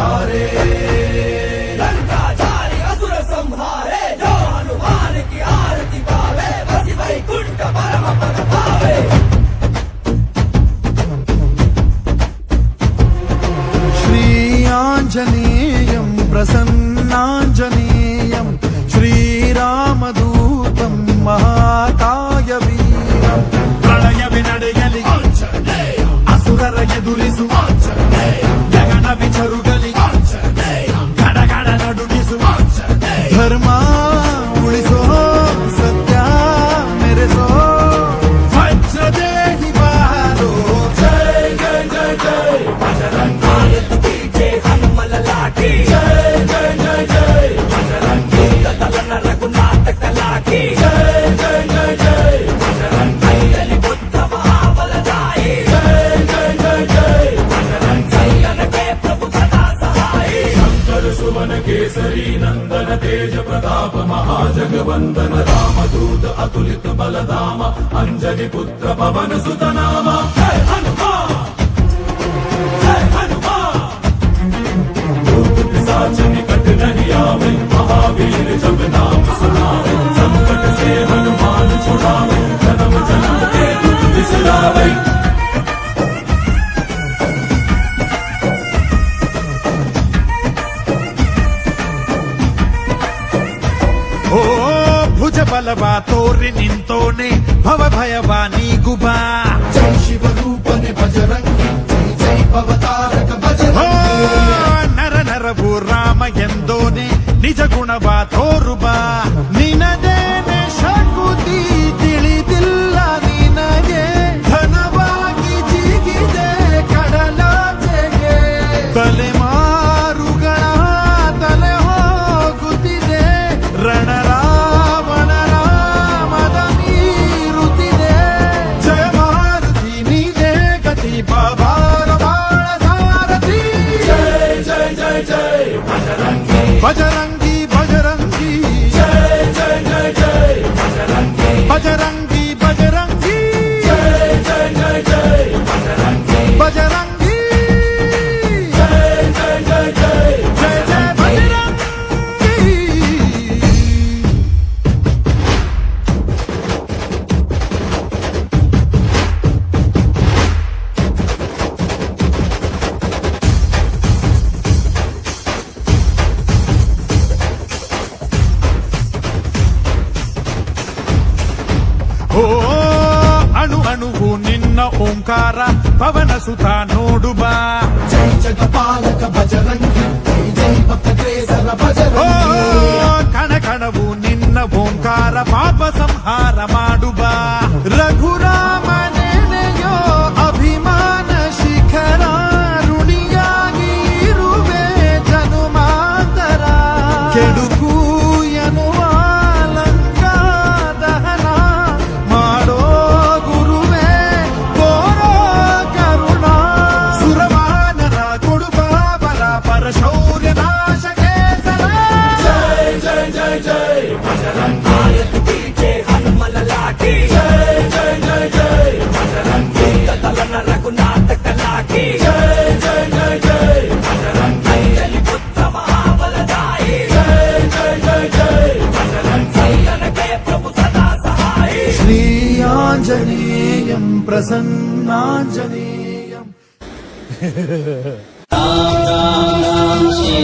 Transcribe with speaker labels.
Speaker 1: उतारे, लंका जारी असुर संहारे, जो हनुमान की आरती गावे, बसी वैकुंठ परम पद पावे।
Speaker 2: श्री आंजनेयं प्रसन्नांजनेयं श्रीरामदूतं महाकाय वीरं प्रलयवि ನಡೆಯಲಿ ಅಸುರರ ಎದುರಿಸು ಗಗನ ವಿಚರುಗಲಿ ಗಡಗಡ ನಡುಗಿಸು ಧರ್ಮ ಉಳಿಸೋ ಸತ್ಯ ಮೆರೆಸೋ ವಜ್ರದೇಹಿ ಬಾರೋ
Speaker 1: जय जय जय जय बजरंगी जय हनुमल लाठी जय जय जय जय बजरंगी दलन रघुनाथ कलाकी जय जय जय जय बजरंगी बलि बुद्ध महाबलदाई जय जय जय जय बजरंगी सैयन के प्रभु सदा सहाय शंकर सुवन केसरी नंदन तेज प्रताप महाजगवंदन रामदूत अतुलित बलधाम अंजनी पुत्र पवन सुत नाम जय हनुमान जय हनुमान भूत पिशाच निकट नहीं आवे महावीर जब नाम सुनावे संकट से हनुमान छुड़ावे जन्म जन्म के दुख बिसरावे।
Speaker 2: ಓ ಭುಜ ಬಲವ ತೋರಿ ನಿಂತೋನೆ ಭವ ಭಯವ ನೀಗುಬಾ
Speaker 1: जय शिव रूपने बजरंगी जय जय भवतारक
Speaker 2: ಓ
Speaker 1: बजरंगी
Speaker 2: ನರ ನರವು ರಾಮ ಎಂದೋನೆ ನಿಜ ಗುಣವ ತೋರುಬಾ ನಿನದೇನೆ ಶಕುತಿ ತಿಳಿದಿಲ್ಲ ನಿನಗೆ ಧನವಾಗಿ ಜಿಗಿದೆ ಕಡಲಾಚೆಗೆ ತಲೆಮಾರುಗಳ ತಲೆ ಹೋಗುತ್ತಿದೆ ರಣರಾವಣರ ಮದ ಮೀರುತ್ತಿದೆ ಜಯ ಮಾರುತಿ ನೀನೇ ಗತಿ ಬಾಬಾರ ಬಾಳ ಸಾರಥಿ
Speaker 1: जय जय जय जय बजरंगी
Speaker 2: ಬಜರಂಗಿ ಬಜರಂಗಿ
Speaker 1: जय जय जय जय बजरंगी
Speaker 2: ಬಜರಂಗಿ ಬಜರಂಗಿ
Speaker 1: जय जय जय जय बजरंगी
Speaker 2: ಬಜರಂಗಿ
Speaker 1: जय जय जय जय
Speaker 2: ಜಯ ಜಯ ಬಜರಂಗಿ ಓ ಅಣು ಅಣುವು ನಿನ್ನ ಓಂಕಾರ ಪವನ ಸುತ ನೋಡುಬಾ
Speaker 1: जय जगपालक बजरंगी जय जय भक्त केसर
Speaker 2: ಓ
Speaker 1: बजरंगी
Speaker 2: ಕಣ ಕಣವು ನಿನ್ನ ಓಂಕಾರ ಪಾಪ ಸಂಹಾರ ಮಾಡುಬಾ ರಘುರಾಮ ನೆನೆಯೋ ಅಭಿಮಾನ ಶಿಖರ ಋಣಿಯಾಗಿ ಇರುವೆ ಜನುಮಾಂತರ ಕೆಡುಕು ಎನ್ನುವ ಲಂಕಾ ದಹನ ಮಾಡೋ ಗುರುವೇ ತೋರೋ ಕರುಣ ಸುರವಾನರ ಕೊಡುಬಾಬರ ಪರಶೌರ್ಯ ನಾಶಕ್ಕೆ ಸರ
Speaker 1: जय जय जय जय बजरंगी जय हनुमल लाठी जय जय जय जय बजरंगी दलन रघुनाथ कलाकी जय जय जय जय बजरंगी बलि बुद्ध महाबलदाई जय जय जय जय बजरंगी सैयन के प्रभु सदा सहाय
Speaker 2: ಶ್ರೀ ಆಂಜನೇಯಂ ಪ್ರಸನ್ನಾಂಜನೇಯಂ
Speaker 3: राम राम राम श्री